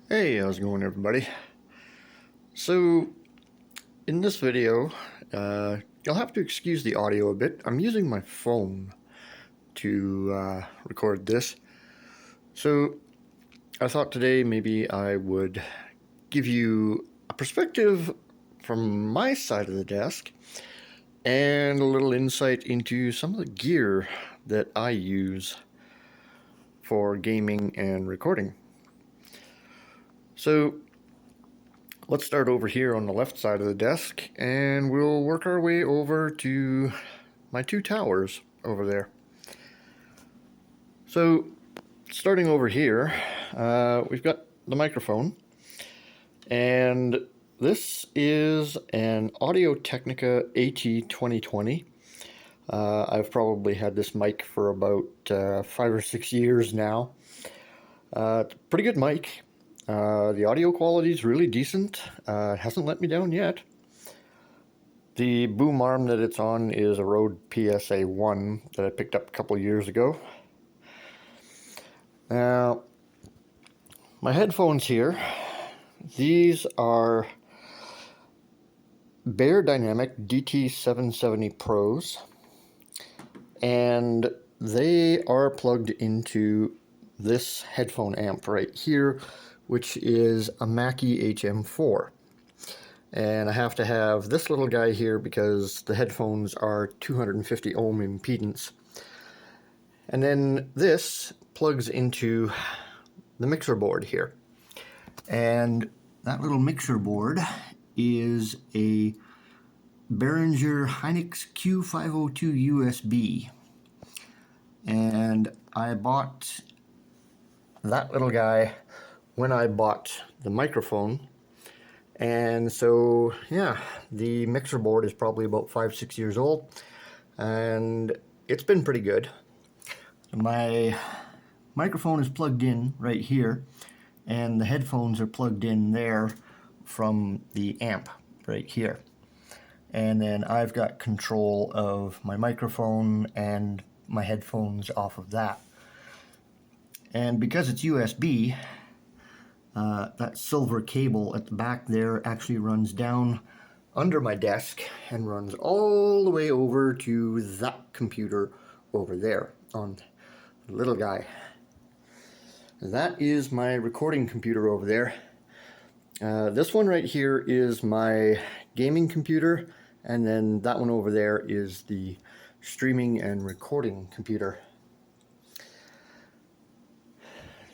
Hey, how's it going, everybody? So, in this video, you'll have to excuse the audio a bit. I'm using my phone to record this. So, I thought today maybe I would give you a perspective from my side of the desk and a little insight into some of the gear that I use for gaming and recording. So, let's start over here on the left side of the desk, and we'll work our way over to my two towers over there. So, starting over here, we've got the microphone, and this is an Audio-Technica AT2020. I've probably had this mic for about 5 or 6 years now. It's a pretty good mic. The audio quality is really decent. It hasn't let me down yet. The boom arm that it's on is a Rode PSA-1 that I picked up a couple years ago. Now, my headphones here, these are Beyerdynamic DT770 Pros, and they are plugged into this headphone amp right here, which is a Mackie HM4. And I have to have this little guy here because the headphones are 250 ohm impedance. And then this plugs into the mixer board here. And that little mixer board is a Behringer Hynix Q502 USB. And I bought that little guy when I bought the microphone. And so, yeah, the mixer board is probably about 5-6 years old, and it's been pretty good. My microphone is plugged in right here, and the headphones are plugged in there from the amp right here. And then I've got control of my microphone and my headphones off of that. And because it's USB, that silver cable at the back there actually runs down under my desk and runs all the way over to that computer over there on the little guy. That is my recording computer over there. This one right here is my gaming computer, and then that one over there is the streaming and recording computer.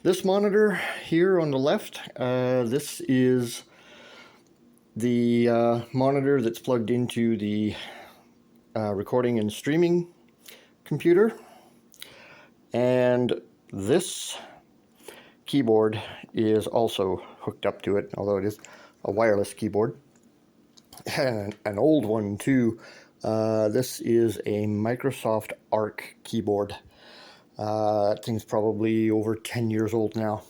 This monitor here on the left, this is the monitor that's plugged into the recording and streaming computer. And this keyboard is also hooked up to it, although it is a wireless keyboard. And an old one too. This is a Microsoft Arc keyboard. That thing's probably over 10 years old now.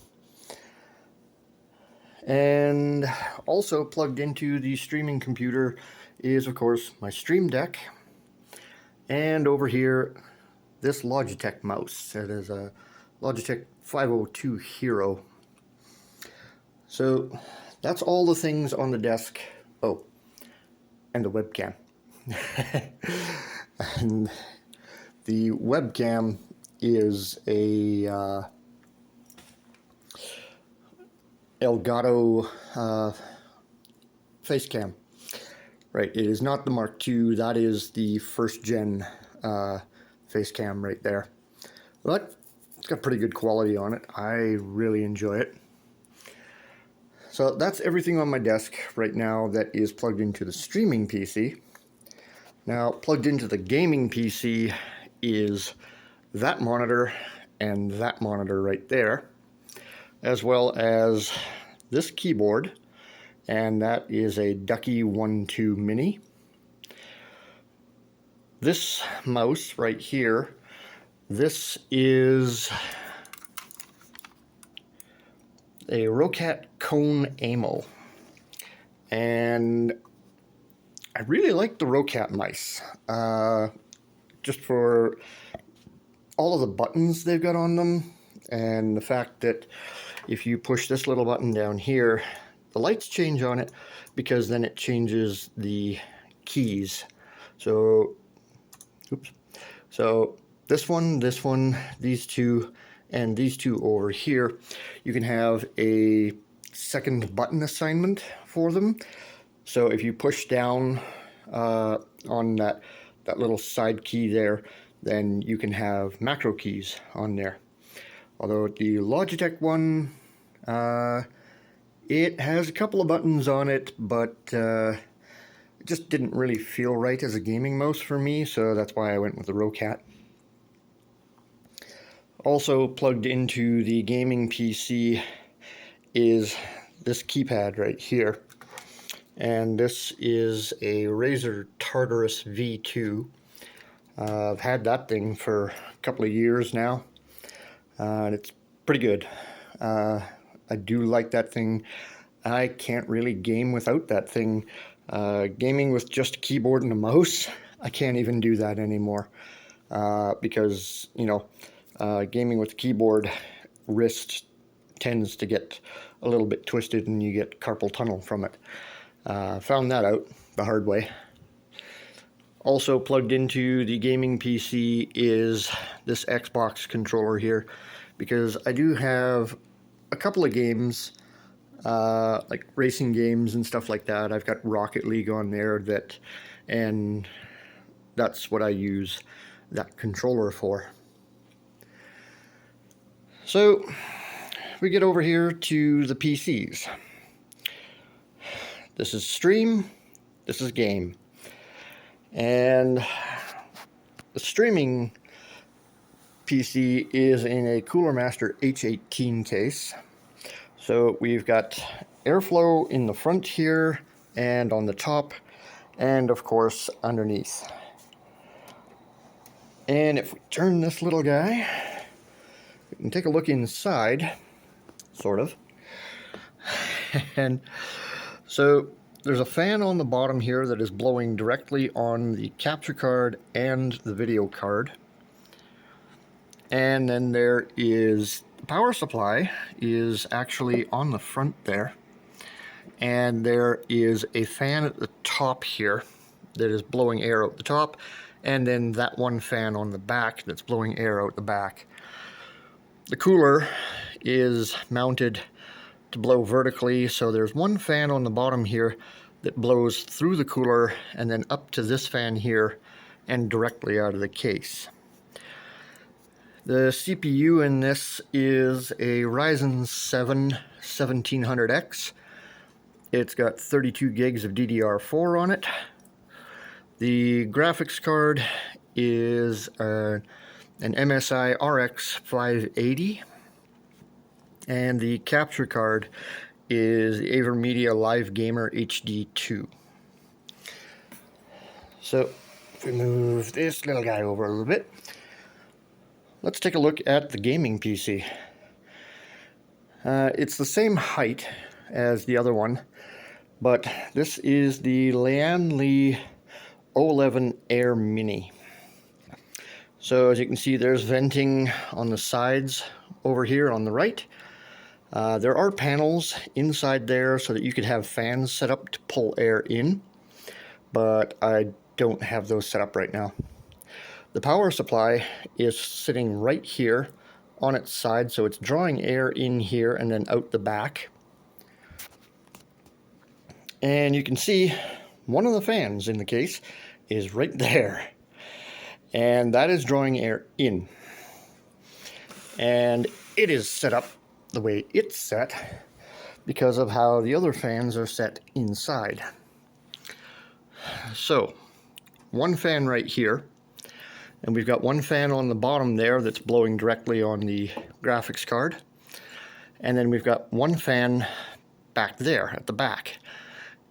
And also plugged into the streaming computer is, of course, my Stream Deck. And over here, this Logitech mouse. It is a Logitech 502 Hero. So that's all the things on the desk. Oh, and the webcam. And the webcam is a Elgato face cam. Right, it is not the Mark II, that is the first gen face cam right there. But it's got pretty good quality on it. I really enjoy it. So that's everything on my desk right now that is plugged into the streaming PC. Now, plugged into the gaming PC is that monitor and that monitor right there, as well as this keyboard, and that is a Ducky 1.2 Mini. This mouse right here, this is a Roccat Cone Amo, and I really like the Roccat mice, just for all of the buttons they've got on them, and the fact that if you push this little button down here, the lights change on it because then it changes the keys. So, oops. So this one, these two, and these two over here, you can have a second button assignment for them. So if you push down on that little side key there, then you can have macro keys on there. Although the Logitech one, it has a couple of buttons on it, but it just didn't really feel right as a gaming mouse for me, so that's why I went with the Roccat. Also plugged into the gaming PC is this keypad right here. And this is a Razer Tartarus V2. I've had that thing for a couple of years now, and it's pretty good. I do like that thing. I can't really game without that thing. Gaming with just a keyboard and a mouse, I can't even do that anymore. Because, you know, gaming with the keyboard, wrist tends to get a little bit twisted and you get carpal tunnel from it. Found that out the hard way. Also plugged into the gaming PC is this Xbox controller here, because I do have a couple of games, like racing games and stuff like that. I've got Rocket League on there, and that's what I use that controller for. So we get over here to the PCs. This is stream, this is game. And the streaming PC is in a Cooler Master H18 case. So we've got airflow in the front here and on the top, and of course underneath. And if we turn this little guy, we can take a look inside, sort of. And so there's a fan on the bottom here that is blowing directly on the capture card and the video card. And then there is the power supply is actually on the front there. And there is a fan at the top here that is blowing air out the top. And then that one fan on the back that's blowing air out the back. The cooler is mounted to blow vertically, so there's one fan on the bottom here that blows through the cooler and then up to this fan here and directly out of the case. The CPU in this is a Ryzen 7 1700X. It's got 32 gigs of DDR4 on it. The graphics card is an MSI RX 580. And the capture card is the AverMedia Live Gamer HD2. So, if we move this little guy over a little bit, let's take a look at the gaming PC. It's the same height as the other one, but this is the Lian Li O11 Air Mini. So as you can see, there's venting on the sides over here on the right. There are panels inside there so that you could have fans set up to pull air in, but I don't have those set up right now. The power supply is sitting right here on its side, so it's drawing air in here and then out the back. And you can see one of the fans in the case is right there, and that is drawing air in. And it is set up the way it's set because of how the other fans are set inside. So, one fan right here, and we've got one fan on the bottom there that's blowing directly on the graphics card, and then we've got one fan back there at the back,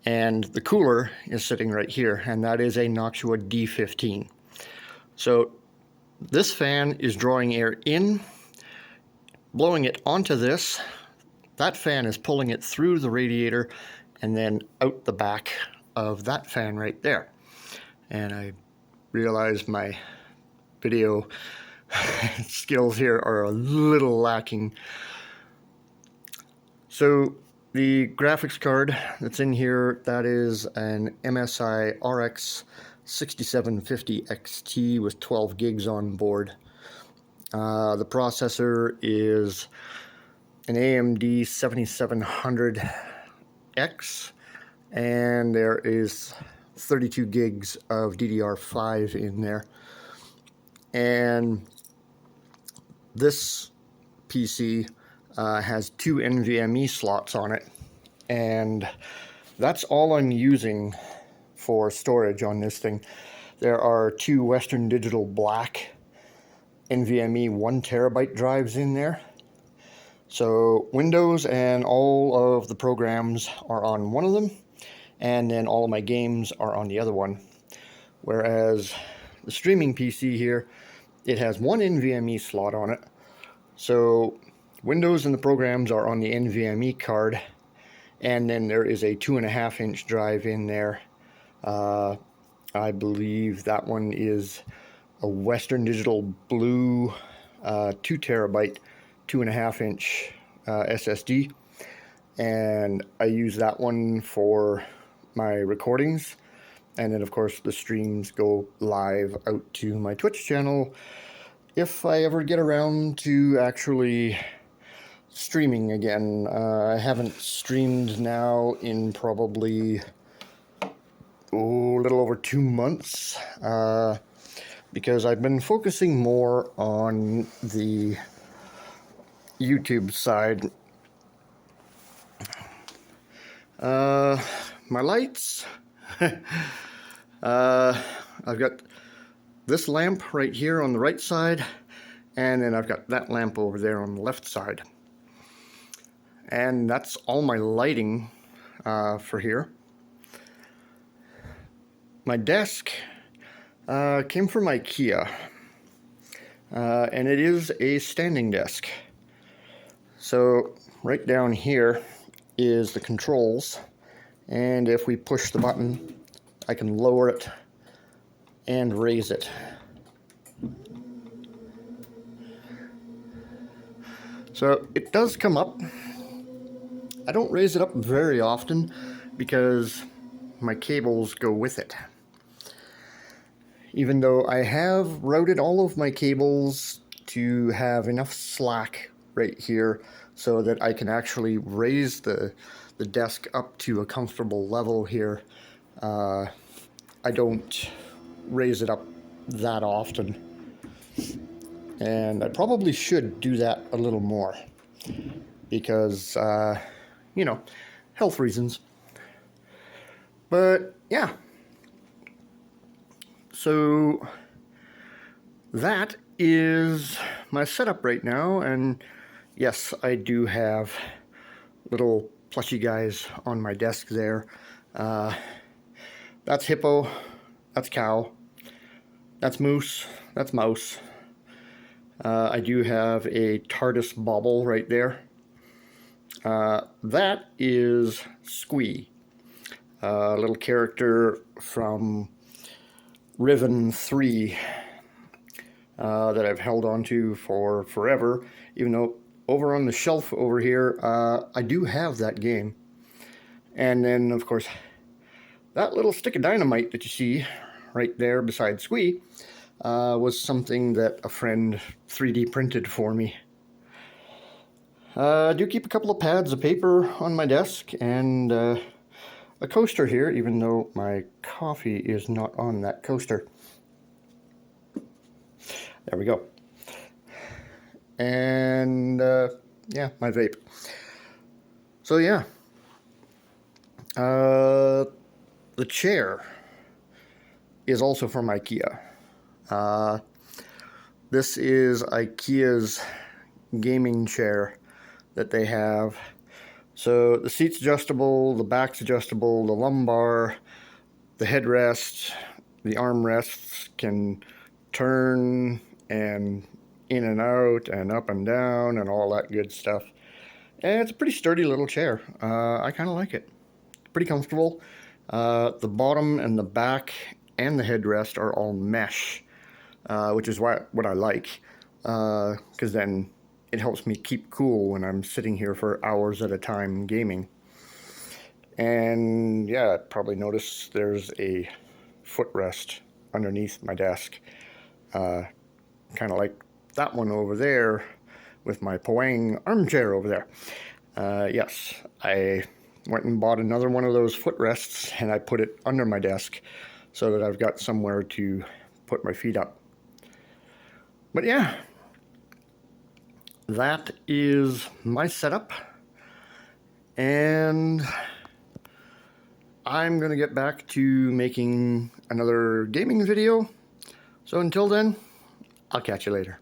and the cooler is sitting right here, and that is a Noctua D15. So this fan is drawing air in, blowing it onto this. That fan is pulling it through the radiator and then out the back of that fan right there. And I realize my video skills here are a little lacking. So the graphics card that's in here, that is an MSI RX 6750 XT with 12 gigs on board. The processor is an AMD 7700X, and there is 32 gigs of DDR5 in there. And this PC has 2 NVMe slots on it, and that's all I'm using for storage on this thing. There are 2 Western Digital Black NVMe 1 terabyte drives in there. So Windows and all of the programs are on one of them, and then all of my games are on the other one. Whereas the streaming PC here, it has 1 NVMe slot on it. So Windows and the programs are on the NVMe card, and then there is a 2.5-inch drive in there. I believe that one is a Western Digital Blue 2 terabyte 2.5-inch SSD, and I use that one for my recordings, and then of course the streams go live out to my Twitch channel if I ever get around to actually streaming again. I haven't streamed now in probably a little over 2 months, because I've been focusing more on the YouTube side. My lights, I've got this lamp right here on the right side, and then I've got that lamp over there on the left side. And that's all my lighting for here. My desk came from IKEA, and it is a standing desk. So right down here is the controls, and if we push the button, I can lower it and raise it. So it does come up. I don't raise it up very often because my cables go with it. Even though I have routed all of my cables to have enough slack right here so that I can actually raise the desk up to a comfortable level here, I don't raise it up that often. And I probably should do that a little more because, you know, health reasons. But yeah. So that is my setup right now, and yes, I do have little plushy guys on my desk there. That's Hippo, that's Cow, that's Moose, that's Mouse. I do have a TARDIS Bauble right there. That is Squee, a little character from Riven 3 that I've held on to for forever, even though over on the shelf over here I do have that game. And then of course that little stick of dynamite that you see right there beside Squee was something that a friend 3D printed for me. I do keep a couple of pads of paper on my desk and a coaster here, even though my coffee is not on that coaster. There we go. And yeah, my vape. So yeah, the chair is also from IKEA. This is IKEA's gaming chair that they have. So the seat's adjustable, the back's adjustable, the lumbar, the headrest, the armrests can turn and in and out and up and down and all that good stuff. And it's a pretty sturdy little chair. I kind of like it. Pretty comfortable. The bottom and the back and the headrest are all mesh, which is what I like, because then it helps me keep cool when I'm sitting here for hours at a time gaming. And yeah, probably noticed there's a footrest underneath my desk, kind of like that one over there with my Poang armchair over there. Yes, I went and bought another one of those footrests and I put it under my desk so that I've got somewhere to put my feet up. But yeah, that is my setup, and I'm gonna get back to making another gaming video. So until then, I'll catch you later.